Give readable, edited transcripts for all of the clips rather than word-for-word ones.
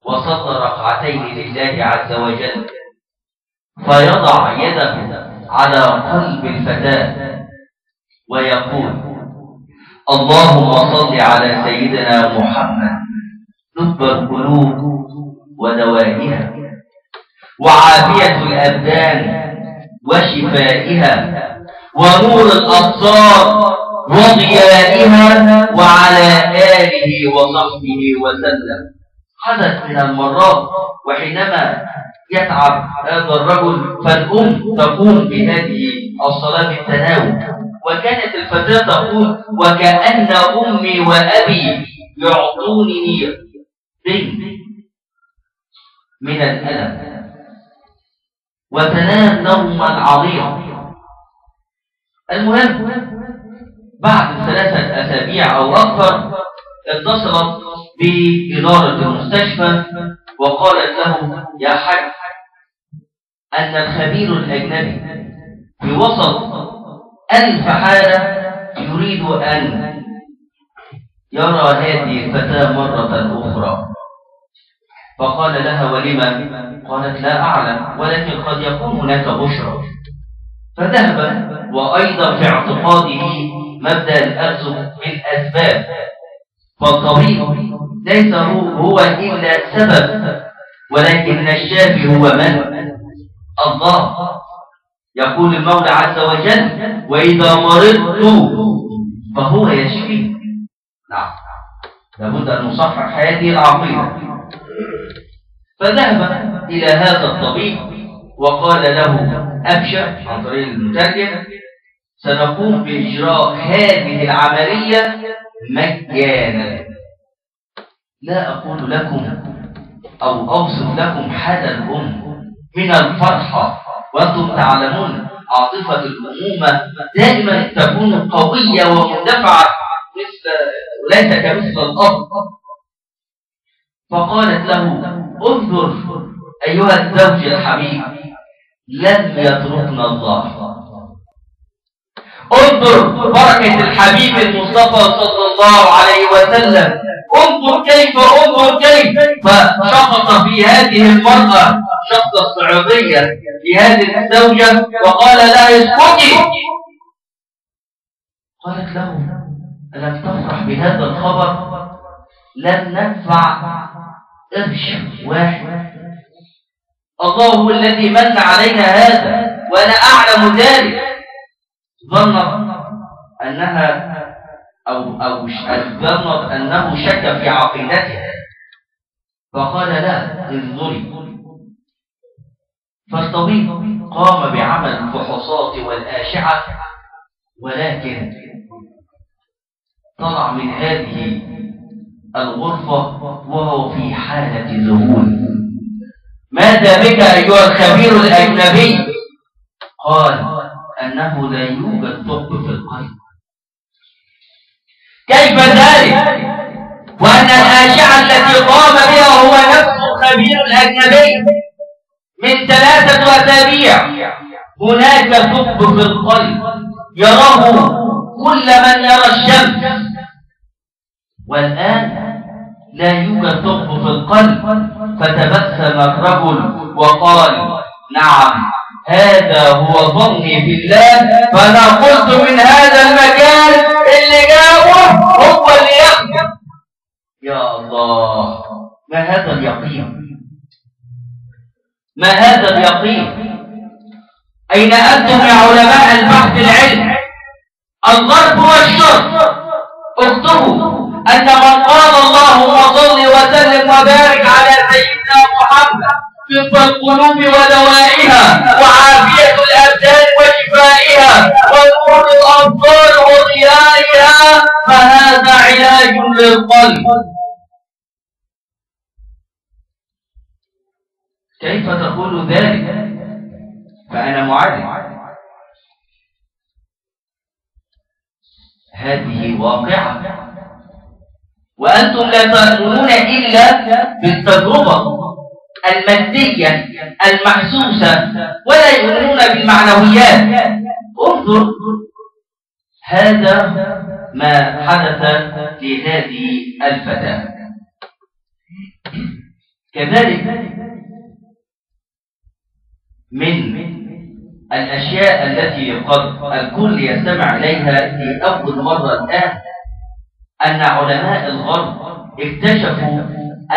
وصلى ركعتين لله عز وجل، فيضع يده على قلب الفتاة ويقول: اللهم صل على سيدنا محمد لب القلوب ودوائها وعافية الأبدان وشفائها ونور الأبصار وضيائها وعلى آله وصحبه وسلم. حدث من المرات وحينما يتعب هذا الرجل فالأم تقوم بهذه الصلاة بالتناول، وكانت الفتاة تقول: وكأن أمي وأبي يعطونني بنت من الألم، وتنام نوما عميقا. المهم بعد 3 أسابيع أو أكثر اتصلت بإدارة المستشفى وقالت له: يا حاج، أن الخبير الأجنبي في وسط 1000 حالة يريد أن يرى هذه الفتاة مرة أخرى. فقال لها: ولما؟ قالت: لا أعلم، ولكن قد يكون هناك بشرى. فذهب، وأيضا في اعتقاده مبدأ الأخذ بالأسباب، فالطبيب ليس هو إلا سبب، ولكن الشافي هو من؟ الله. يقول المولى عز وجل: وإذا مرضت فهو يشفي. نعم، لابد أن نصحح هذه العقيدة. فذهب إلى هذا الطبيب وقال له: أبشر، عن طريق المترجم، سنقوم بإجراء هذه العملية مجانا. لا أقول لكم أو أوصف لكم حال الأم من الفرحة، وأنتم تعلمون عاطفة الأمومة دائما تكون قوية ومندفعة وليس كمثل الأب. فقالت له: انظر أيها الزوج الحبيب، لن يتركنا الله. انظر بركة الحبيب المصطفى صلى الله عليه وسلم. انظر كيف فشخص في هذه المرأة، شخص الصعيدية في هذه الزوجة، وقال لها: اسكتي. قالت له: ألم تفرح بهذا الخبر؟ لن ندفع قرش واحد. الله هو الذي من علينا هذا وأنا أعلم ذلك. ظنت أنها ظنت أنه شك في عقيدتها، فقال: لا، انظري. فالطبيب قام بعمل الفحوصات والأشعة، ولكن طلع من هذه الغرفة وهو في حالة ذهول. ماذا بك أيها الخبير الأجنبي؟ قال: أنه لا يوجد ثقب في القلب. كيف ذلك؟ وأن الأشعة التي قام بها هو نفس الخبير الأجنبي من 3 أسابيع. هناك ثقب في القلب يراه كل من يرى الشمس، والآن لا يوجد ثقب في القلب. فتبسم الرجل وقال: نعم، هذا هو ظني بالله، فأنا قلت من هذا المكان اللي جابه هو اللي يخدم. يا الله، ما هذا اليقين؟ ما هذا اليقين؟ أين أنتم يا علماء البحث العلمي؟ الغرب والشرق اكتبوا أن من قال اللهم صل وسلم وبارك على سيدنا محمد طب القلوب ودوائها وعافية الأبدان وشفائها ونور الأبصار وضيائها، فهذا علاج للقلب. كيف تقول ذلك؟ فأنا معلم. هذه واقعة، وأنتم لا تؤمنون إلا بالتجربة المادية المحسوسة، ولا يؤمنون بالمعنويات. انظر، هذا ما حدث لهذه الفتاة. كذلك من الأشياء التي قد الكل يستمع إليها في أول مرة الآن أن علماء الغرب اكتشفوا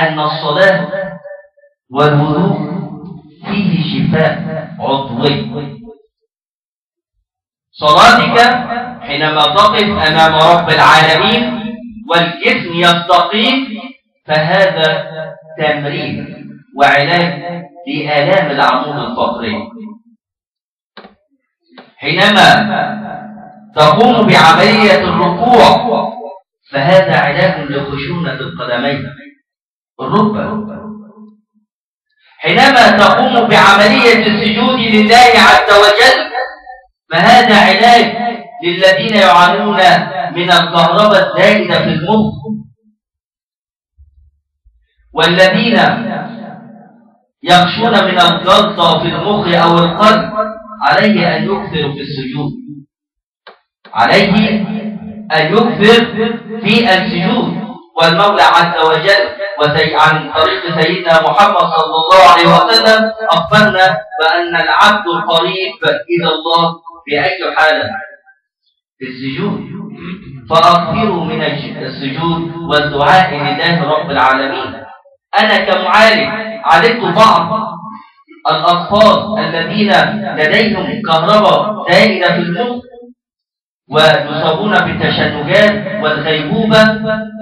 أن الصلاة والوضوء فيه شفاء عضوي. صلاتك حينما تقف أمام رب العالمين والجسم يستقيم فهذا تمرين وعلاج لآلام العمود الفقري. حينما تقوم بعملية الركوع فهذا علاج لخشونة القدمين الركبة. حينما تقوم بعملية السجود لله عز وجل فهذا علاج للذين يعانون من الكهرباء الزائدة في المخ، والذين يخشون من الجلطة في المخ أو القلب عليه أن يكثر في السجود، عليه أن يكثر في السجود. والمولى عز وجل عن طريق سيدنا محمد صلى الله عليه وسلم أخبرنا بأن العبد قريب إلى الله في أي حالة في السجود. فأكثروا من السجود والدعاء لله رب العالمين. أنا كمعالج عالجت بعض الأطفال الذين لديهم كهرباء زائدة في المخ ويصابون بالتشنجات والغيبوبة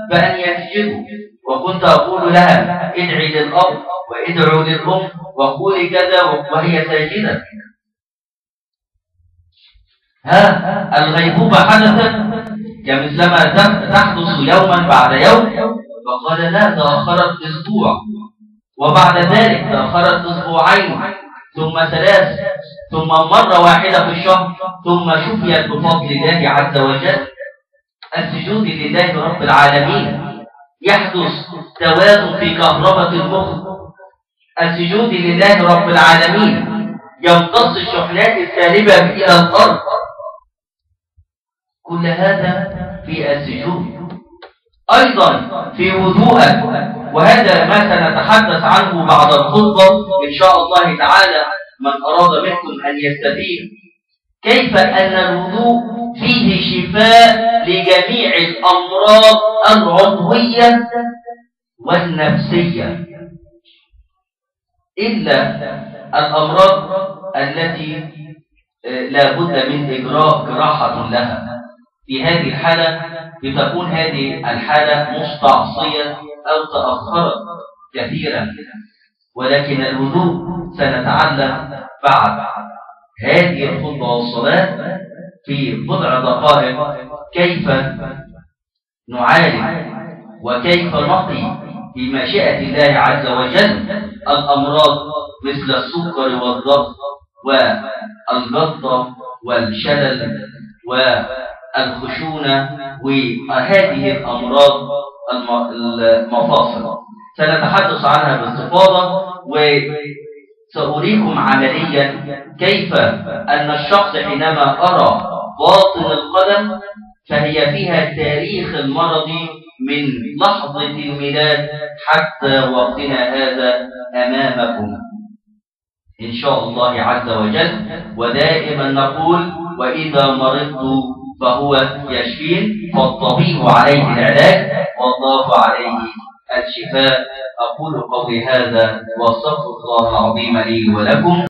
بأن يسجدوا، وكنت أقول لها ادعي للأب وادعوا للأم وقولي كذا وهي ساجدة. الغيبوبة حدثت كمثلما تحدث يوما بعد يوم، فقال لا تأخرت أسبوع، وبعد ذلك تأخرت أسبوعين، ثم 3، ثم مرة واحدة في الشهر، ثم شفيت بفضل الله عز وجل. السجود لله رب العالمين يحدث توازن في كهرباء المخ. السجود لله رب العالمين يمتص الشحنات السالبة إلى الأرض. كل هذا في السجود. أيضا في وضوءك، وهذا ما سنتحدث عنه بعد الخطبة إن شاء الله تعالى، من أراد منكم أن يستفيد كيف أن الوضوء فيه شفاء لجميع الأمراض العضوية والنفسية، إلا الأمراض التي لا بد من إجراء جراحة لها. في هذه الحالة بتكون هذه الحالة مستعصية أو تأخرت كثيرا، ولكن الوضوء سنتعلم بعد هذه الخطبة والصلاة في بضع دقائق كيف نعالج وكيف نقي بمشيئة الله عز وجل الأمراض مثل السكر والضغط والجلطة والشلل والخشونة وهذه الأمراض المفاصل. سنتحدث عنها باستفاضة، وسأريكم عمليا كيف أن الشخص حينما أرى باطن القدم فهي فيها التاريخ المرضي من لحظة الميلاد حتى وقتنا هذا أمامكم إن شاء الله عز وجل. ودائما نقول وإذا مرضت فهو يشفين، فالطبيب عليه العلاج والله عليه الشفاء. أقول قولي هذا وأستغفر الله العظيم لي ولكم.